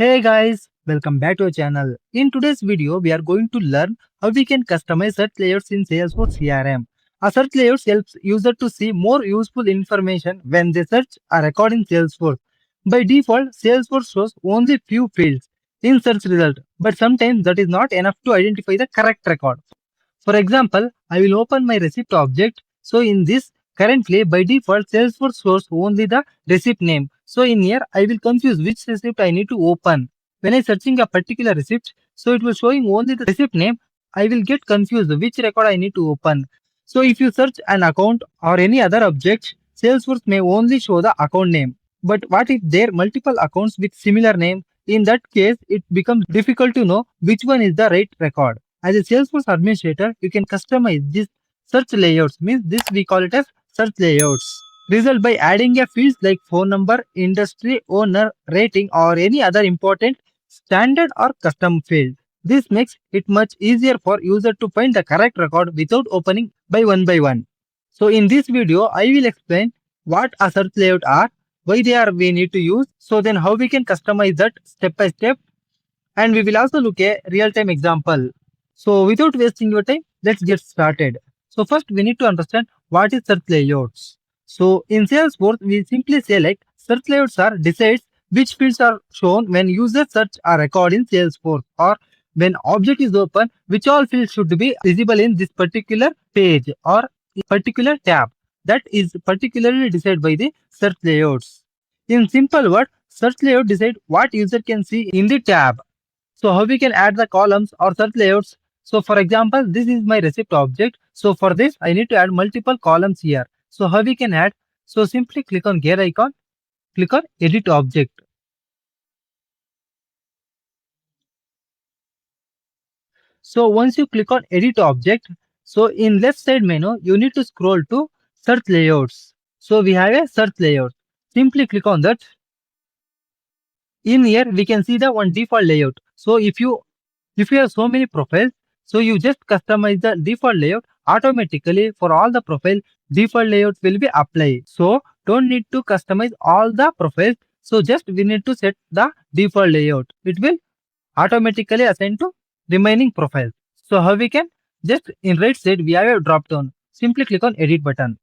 Hey guys, welcome back to our channel. In today's video, we are going to learn how we can customize search layouts in Salesforce CRM. A search layout helps user to see more useful information when they search a record in Salesforce. By default, Salesforce shows only few fields in search result, but sometimes that is not enough to identify the correct record. For example, I will open my receipt object. So in this, currently by default, Salesforce shows only the receipt name. So in here, I will confuse which receipt I need to open. When I searching a particular receipt, so it will showing only the receipt name. I will get confused which record I need to open. So if you search an account or any other object, Salesforce may only show the account name. But what if there are multiple accounts with similar name? In that case, it becomes difficult to know which one is the right record. As a Salesforce administrator, you can customize this search layouts. Means this we call it as search layouts. Result by adding a fields like phone number, industry, owner, rating, or any other important standard or custom field. This makes it much easier for user to find the correct record without opening by one. So in this video, I will explain what a search layout are, why they are we need to use, so then how we can customize that step by step, and we will also look at real-time example. So without wasting your time, let's get started. So first we need to understand what is search layouts. So in Salesforce, we simply say like search layouts are decides which fields are shown when users search a record in Salesforce, or when object is open, which all fields should be visible in this particular page or particular tab. That is particularly decided by the search layouts. In simple word, search layout decide what user can see in the tab. So how we can add the columns or search layouts? So for example, this is my receipt object. So for this, I need to add multiple columns here. So how we can add? So simply click on gear icon, click on edit object. So once you click on edit object, so in left side menu, you need to scroll to search layouts. So we have a search layout. Simply click on that. In here, we can see the one default layout. So if you have so many profiles, so you just customize the default layout automatically for all the profile. Default layout will be applied. So don't need to customize all the profiles. So just we need to set the default layout. It will automatically assign to remaining profiles. So how we can just in right side we have a drop down. Simply click on edit button.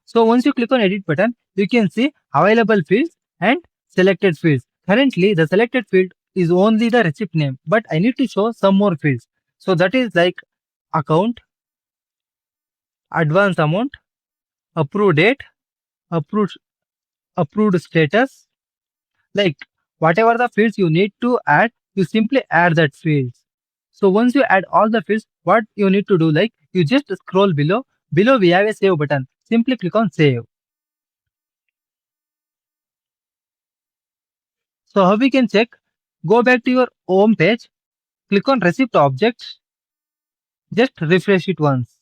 So once you click on edit button, you can see available fields and selected fields. Currently, the selected field is only the receipt name, but I need to show some more fields. So that is like account, advance amount, approved date, approved approved status. Like whatever the fields you need to add, you simply add that fields. So once you add all the fields, what you need to do, like you just scroll below. Below we have a save button. Simply click on save. So how we can check? Go back to your home page, click on receipt object, just refresh it once.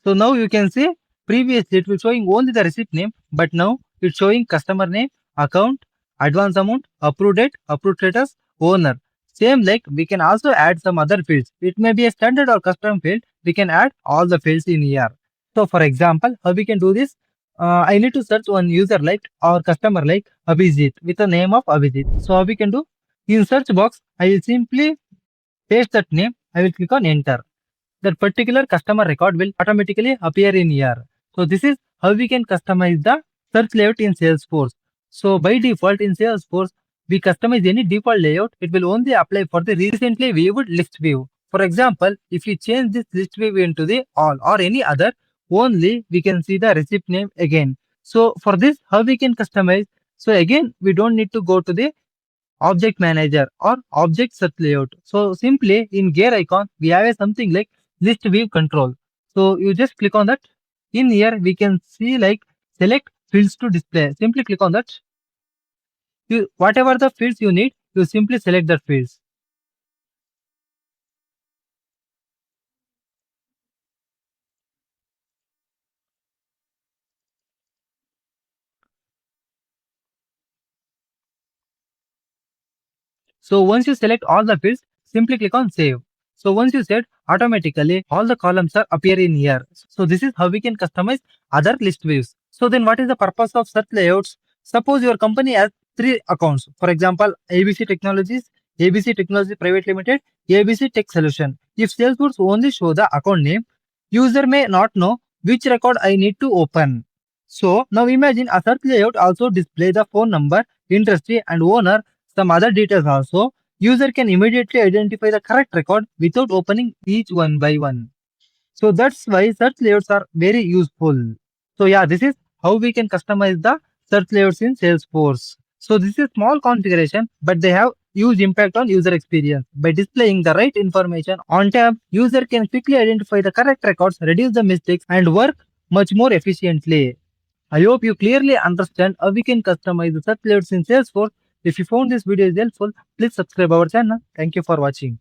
So now you can see previously it was showing only the receipt name, but now it's showing customer name, account, advance amount, approved date, approved status, owner. Same like we can also add some other fields. It may be a standard or custom field. We can add all the fields in here. So for example, how we can do this? I need to search one user like or customer like Abhijit with the name of Abhijit. So how we can do? In search box, I will simply paste that name. I will click on enter. That particular customer record will automatically appear in here. So this is how we can customize the search layout in Salesforce. So by default in Salesforce, we customize any default layout. It will only apply for the recently viewed list view. For example, if you change this list view into the all or any other, only we can see the receipt name again. So for this, how we can customize? So again, we don't need to go to the object manager or object search layout. So simply in gear icon, we have a something like list view control. So you just click on that. In here, we can see like select fields to display. Simply click on that. Whatever the fields you need, you simply select the fields. So once you select all the fields, simply click on save. So once you set, automatically all the columns are appearing here. So this is how we can customize other list views. So then what is the purpose of search layouts? Suppose your company has 3 accounts. For example, ABC Technologies, ABC Technology Private Limited, ABC Tech Solution. If Salesforce only show the account name, user may not know which record I need to open. So now imagine a search layout also display the phone number, industry and owner, some other details also. User can immediately identify the correct record without opening each one by one. So that's why search layouts are very useful. So yeah, this is how we can customize the search layouts in Salesforce. So this is small configuration, but they have huge impact on user experience. By displaying the right information on tab, user can quickly identify the correct records, reduce the mistakes, and work much more efficiently. I hope you clearly understand how we can customize the search layouts in Salesforce. If you found this video is helpful, please subscribe our channel. Thank you for watching.